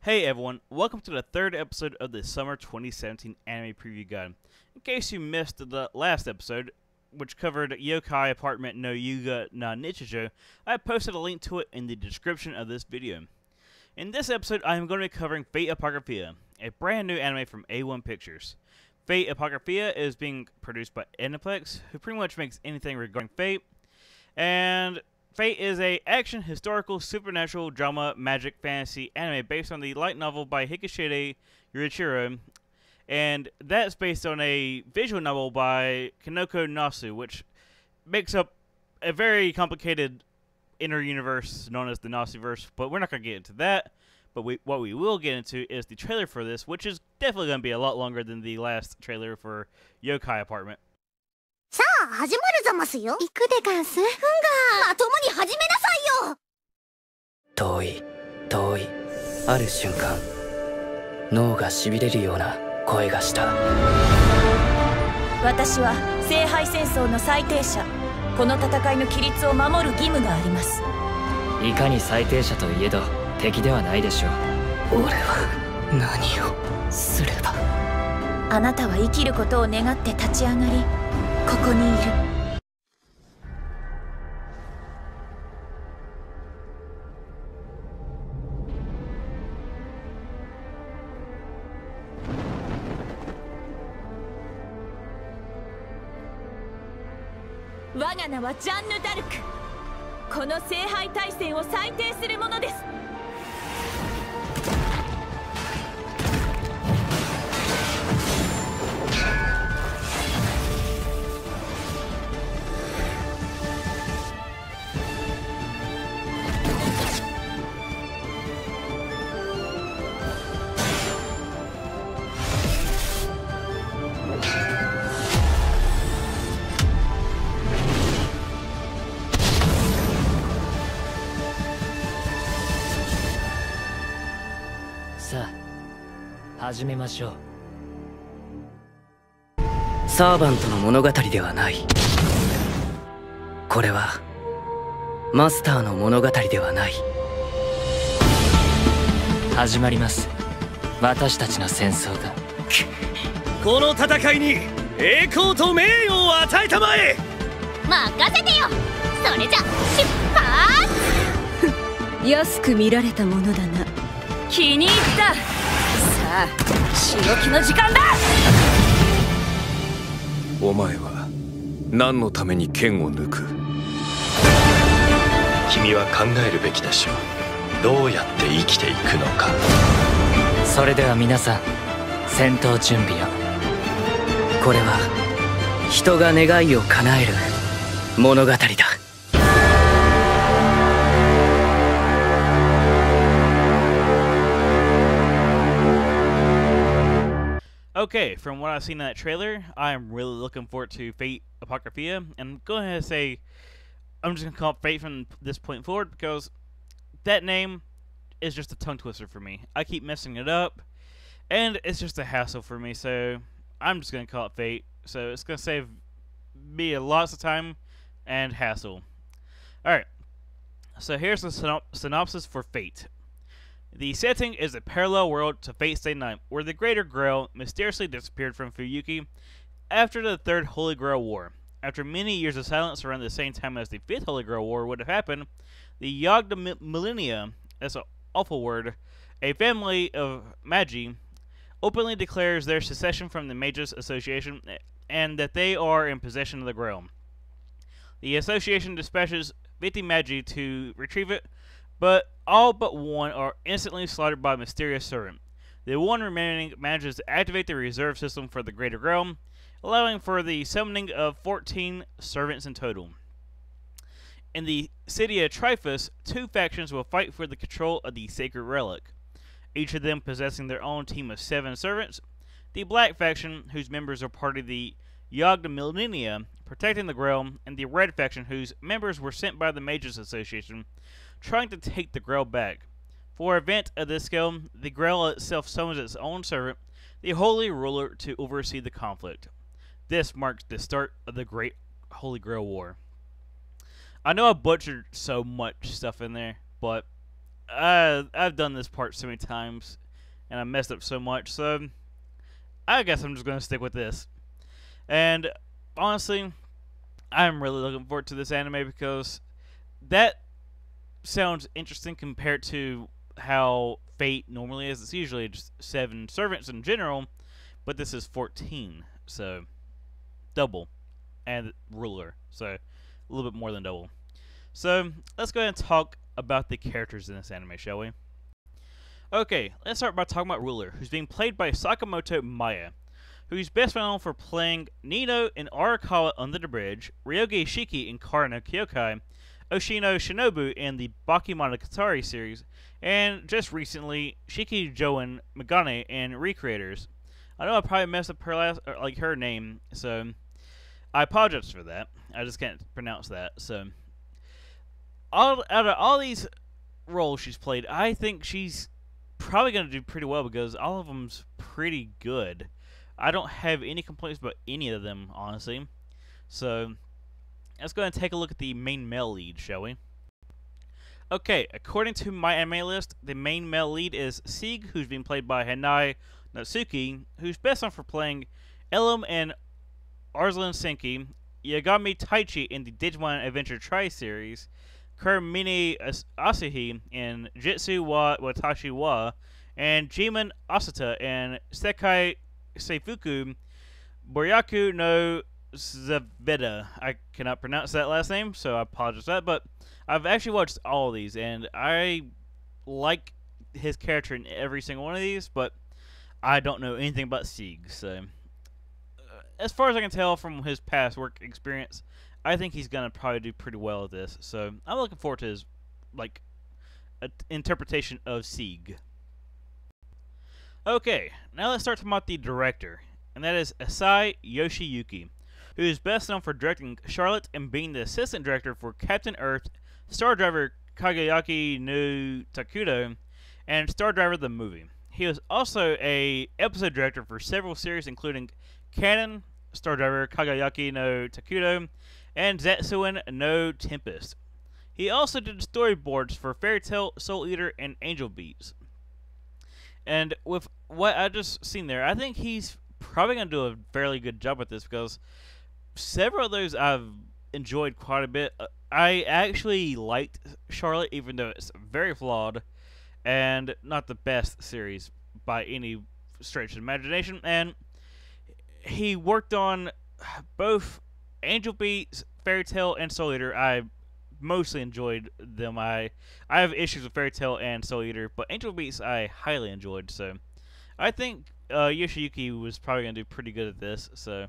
Hey everyone, welcome to the third episode of the Summer 2017 Anime Preview Guide. In case you missed the last episode, which covered Yokai Apartment no Yuga na Nichijou, I posted a link to it in the description of this video. In this episode, I am going to be covering Fate Apocrypha, a brand new anime from A1 Pictures. Fate Apocrypha is being produced by Aniplex, who pretty much makes anything regarding Fate, and Fate is a action, historical, supernatural, drama, magic, fantasy anime based on the light novel by Hikishide Yurichiro, and that's based on a visual novel by Kanoko Nasu, which makes up a very complicated inner universe known as the Nasuverse, but we're not going to get into that. But what we will get into is the trailer for this, which is definitely going to be a lot longer than the last trailer for Yokai Apartment. さあ、始まるざますよ。行くでかんす。ふんが。まともに始めなさいよ。遠い、ある瞬間、脳がしびれるような声がした。私は聖杯戦争の裁定者。この戦いの規律を守る義務があります。いかに裁定者といえど敵ではないでしょう。俺は何をすれば。あなたは生きることを願って立ち上がり、ここにいる。我が名はジャンヌ・ダルク。この聖杯大戦を裁定するものです。さあ、始めましょう。サーバントの物語ではない。これはマスターの物語ではない。始まります、私たちの戦争が。この戦いに栄光と名誉を与えたまえ。任せてよ。それじゃ出発。安く見られたものだな。気に入った。さあ、仕置きの時間だ。お前は何のために剣を抜く？君は考えるべきでしょう。どうやって生きていくのか。それでは皆さん、戦闘準備を。これは人が願いを叶える物語だ。Okay, from what I've seen in that trailer, I am really looking forward to Fate Apocrypha, and go ahead and say I'm just going to call it Fate from this point forward, because that name is just a tongue twister for me. I keep messing it up, and it's just a hassle for me, so I'm just going to call it Fate. So it's going to save me lots of time and hassle. Alright, so here's the synopsis for Fate. The setting is a parallel world to Fate's Day Night, where the Greater Grail mysteriously disappeared from Fuyuki after the Third Holy Grail War. After many years of silence around the same time as the Fifth Holy Grail War would have happened, the Yggdmillennia, that's an awful word, a family of magi, openly declares their secession from the Mage's association and that they are in possession of the Grail. The association dispatches 50 magi to retrieve it, but all but one are instantly slaughtered by a mysterious servant. The one remaining manages to activate the reserve system for the Greater Grail, allowing for the summoning of 14 servants in total. In the city of Tryphus, two factions will fight for the control of the sacred relic, each of them possessing their own team of 7 servants. The Black faction, whose members are part of the Yggdmillennia, protecting the Grail, and the Red faction, whose members were sent by the Mages Association, trying to take the Grail back. For an event of this scale, the Grail itself summons its own servant, the Holy Ruler, to oversee the conflict. This marks the start of the Great Holy Grail War. I know I butchered so much stuff in there, but I've done this part so many times, and I messed up so much, so I guess I'm just going to stick with this. And honestly, I'm really looking forward to this anime because that sounds interesting compared to how Fate normally is. It's usually just 7 servants in general, but this is 14, so double, and ruler, so a little bit more than double. So let's go ahead and talk about the characters in this anime, shall we? Okay, let's start by talking about Ruler, who's being played by Sakamoto Maya, who's best known for playing Nino in Arakawa Under the Bridge, Ryoge Shiki in Kara no Kyokai, Oshino Shinobu in the Bakemonogatari series, and just recently, Shiki Joen Megane in Recreators. I know I probably messed up her name, so I apologize for that. I just can't pronounce that. So, out of all these roles she's played, I think she's probably going to do pretty well because all of them's pretty good. I don't have any complaints about any of them, honestly. So, let's go ahead and take a look at the main male lead, shall we? Okay, according to my anime list, the main male lead is Sieg, who's being played by Hanai Natsuki, who's best known for playing Elam and Arslan Senki, Yagami Taichi in the Digimon Adventure Tri-Series, Kurmine Asahi in Jitsu wa Watashi wa, and Jimin Asata in Sekai Seifuku Boryaku no Zaveda. I cannot pronounce that last name, so I apologize for that, but I've actually watched all of these, and I like his character in every single one of these, but I don't know anything about Sieg, so as far as I can tell from his past work experience, I think he's going to probably do pretty well at this, so I'm looking forward to his, interpretation of Sieg. Okay, now let's start talking about the director, and that is Asai Yoshiyuki, who is best known for directing Charlotte and being the assistant director for Captain Earth, Star Driver Kagayaki no Takudo, and Star Driver the movie. He was also a episode director for several series, including Canon, Star Driver Kagayaki no Takudo, and Zetsuen no Tempest. He also did storyboards for Fairy Tail, Soul Eater, and Angel Beats. And with what I just seen there, I think he's probably going to do a fairly good job with this because several of those I've enjoyed quite a bit. I actually liked Charlotte, even though it's very flawed and not the best series by any stretch of imagination. And he worked on both Angel Beats, Fairy Tail, and Soul Eater. I mostly enjoyed them. I have issues with Fairy Tail and Soul Eater, but Angel Beats I highly enjoyed. So I think Yoshiyuki was probably going to do pretty good at this. So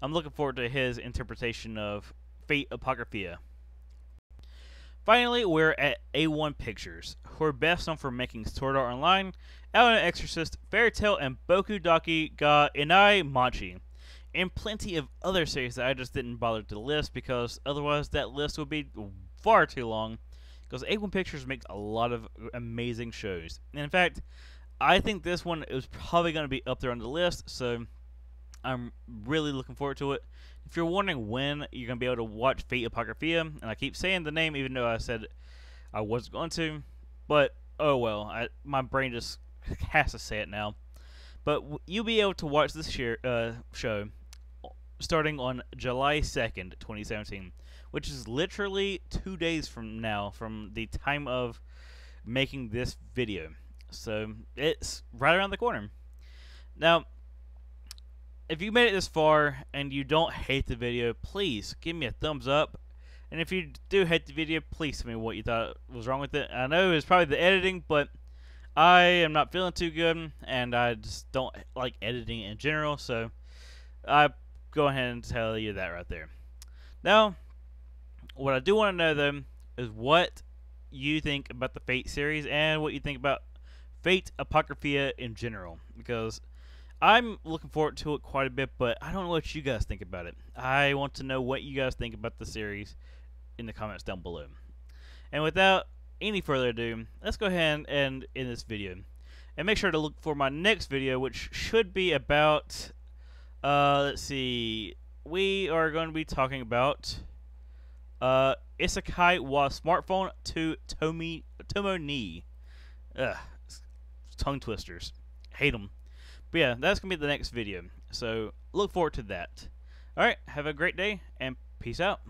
I'm looking forward to his interpretation of Fate Apocrypha. Finally, we're at A1 Pictures, who are best known for making Sword Art Online, Alien Exorcist, Fairy Tail, and Boku Daki ga Inai Machi, and plenty of other series that I just didn't bother to list because otherwise that list would be far too long, because A1 Pictures makes a lot of amazing shows. And in fact, I think this one is probably going to be up there on the list, so I'm really looking forward to it. If you're wondering when you're going to be able to watch Fate Apocrypha, and I keep saying the name even though I said I wasn't going to, but oh well, my brain just has to say it now. But you'll be able to watch this show starting on July 2nd, 2017, which is literally 2 days from now from the time of making this video. So it's right around the corner. Now, if you made it this far and you don't hate the video, please give me a thumbs up. And if you do hate the video, please tell me what you thought was wrong with it. I know it's probably the editing, but I am not feeling too good, and I just don't like editing in general, so I go ahead and tell you that right there. Now, what I do want to know, though, is what you think about the Fate series and what you think about Fate Apocrypha in general, because I'm looking forward to it quite a bit, but I don't know what you guys think about it. I want to know what you guys think about the series in the comments down below. And without any further ado, let's go ahead and end this video. And make sure to look for my next video, which should be about, let's see, we are going to be talking about Isekai wa smartphone to Tomo ni. Ugh, tongue twisters. Hate them. But yeah, that's gonna be the next video. So look forward to that. All right, have a great day and peace out.